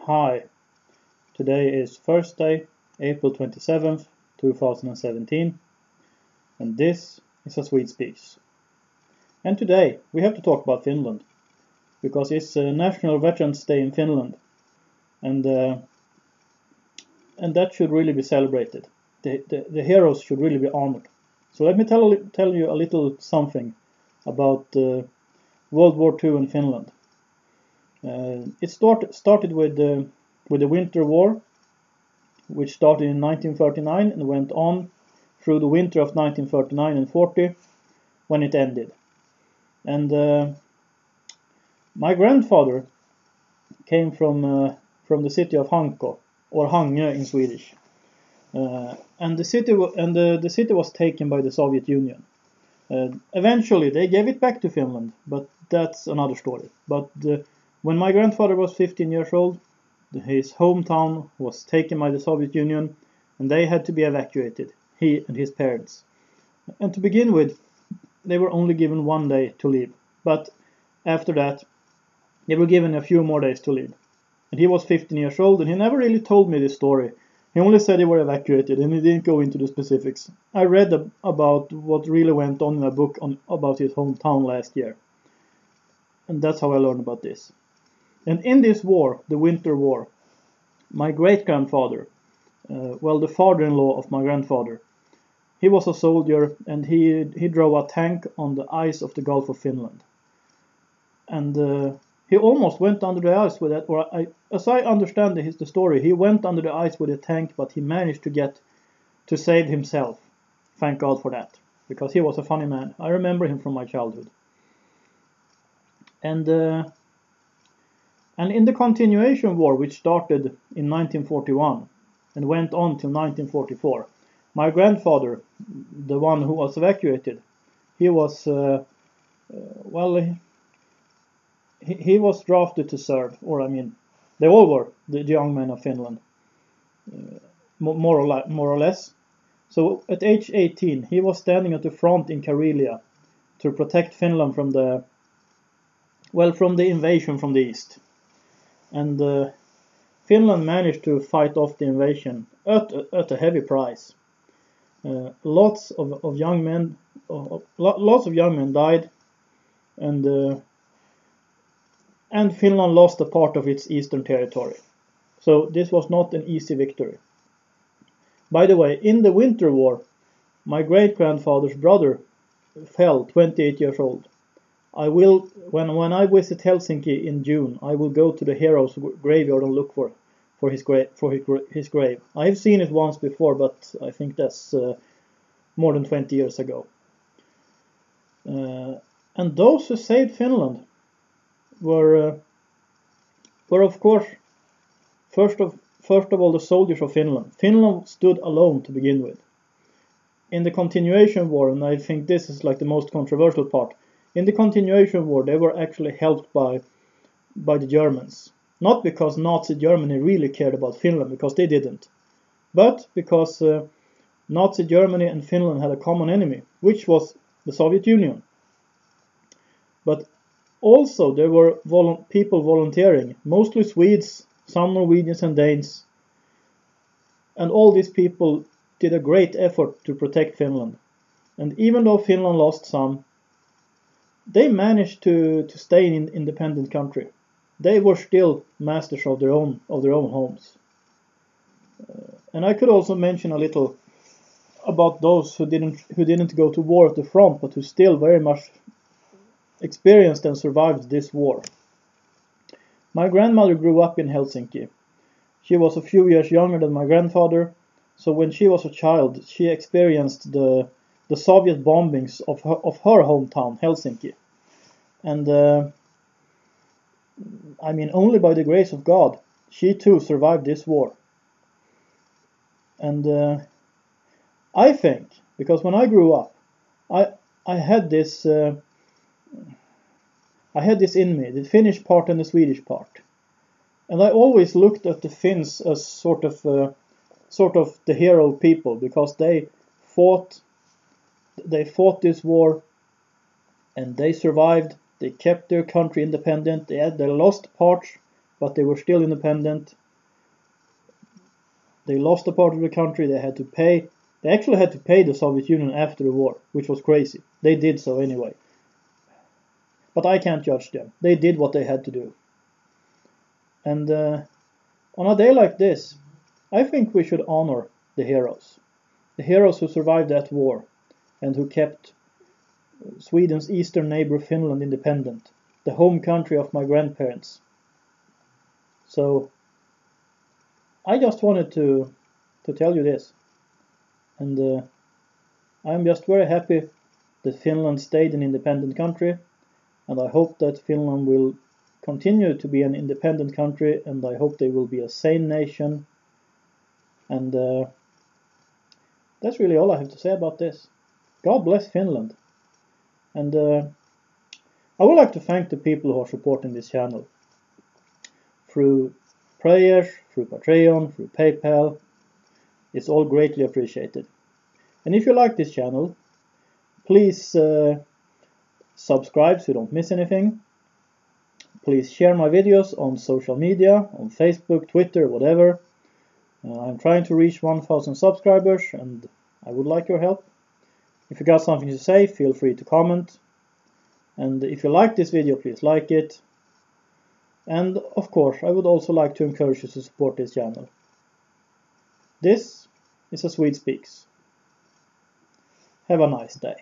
Hi, today is Thursday, April 27th, 2017, and this is A Swede Speaks. And today we have to talk about Finland, because it's National Veterans Day in Finland, and that should really be celebrated. The heroes should really be honored. So let me tell you a little something about World War II in Finland. It started with the Winter War, which started in 1939 and went on through the winter of 1939 and 40, when it ended. And my grandfather came from the city of Hanko, or Hangö in Swedish, and the city was taken by the Soviet Union. Eventually, they gave it back to Finland, but that's another story. But when my grandfather was 15 years old, his hometown was taken by the Soviet Union, and they had to be evacuated, he and his parents. And to begin with, they were only given 1 day to leave. But after that, they were given a few more days to leave. And he was 15 years old, and he never really told me this story. He only said they were evacuated, and he didn't go into the specifics. I read about what really went on in a book about his hometown last year. And that's how I learned about this. And in this war, the Winter War, my great-grandfather, the father-in-law of my grandfather, he was a soldier, and he drove a tank on the ice of the Gulf of Finland. And he almost went under the ice with that, as I understand the story, he went under the ice with a tank, but he managed to save himself. Thank God for that, because he was a funny man. I remember him from my childhood. And in the continuation war, which started in 1941 and went on till 1944, my grandfather, the one who was evacuated, he was he was drafted to serve, they all were, the young men of Finland, more or less. So at age 18, he was standing at the front in Karelia to protect Finland from the invasion from the east. And Finland managed to fight off the invasion at a heavy price. Lots of young men died, and Finland lost a part of its eastern territory. So this was not an easy victory. By the way, in the Winter War, my great-grandfather's brother fell, 28 years old. When I visit Helsinki in June, I will go to the hero's graveyard and look for his grave. I have seen it once before, but I think that's more than 20 years ago. And those who saved Finland were of course first of all the soldiers of Finland. Finland stood alone to begin with. In the continuation war, and I think this is like the most controversial part, in the continuation war, they were actually helped by the Germans. Not because Nazi Germany really cared about Finland, because they didn't. But because Nazi Germany and Finland had a common enemy, which was the Soviet Union. But also there were people volunteering, mostly Swedes, some Norwegians and Danes. And all these people did a great effort to protect Finland. And even though Finland lost some, they managed to stay in an independent country. They were still masters of their own homes. And I could also mention a little about those who didn't go to war at the front, but who still very much experienced and survived this war. My grandmother grew up in Helsinki. She was a few years younger than my grandfather, so when she was a child, she experienced the Soviet bombings of her hometown, Helsinki. And only by the grace of God, she too survived this war. And I think, because when I grew up, I had this in me, the Finnish part and the Swedish part. And I always looked at the Finns as sort of the hero people, because they fought this war, and they survived. They kept their country independent. They lost parts, but they were still independent. They lost a part of the country. They actually had to pay the Soviet Union after the war, which was crazy. They did so anyway. But I can't judge them. They did what they had to do. And on a day like this, I think we should honor the heroes. The heroes who survived that war and who kept Sweden's eastern neighbor Finland independent, the home country of my grandparents. So I just wanted to tell you this. And I'm just very happy that Finland stayed an independent country, and I hope that Finland will continue to be an independent country, and I hope they will be a sane nation. And that's really all I have to say about this. God bless Finland. And I would like to thank the people who are supporting this channel through prayers, through Patreon, through PayPal. It's all greatly appreciated. And if you like this channel, please subscribe so you don't miss anything. Please share my videos on social media, on Facebook, Twitter, whatever. I'm trying to reach 1,000 subscribers, and I would like your help. If you got something to say, feel free to comment. And if you like this video, please like it. And of course, I would also like to encourage you to support this channel. This is A Swede Speaks. Have a nice day.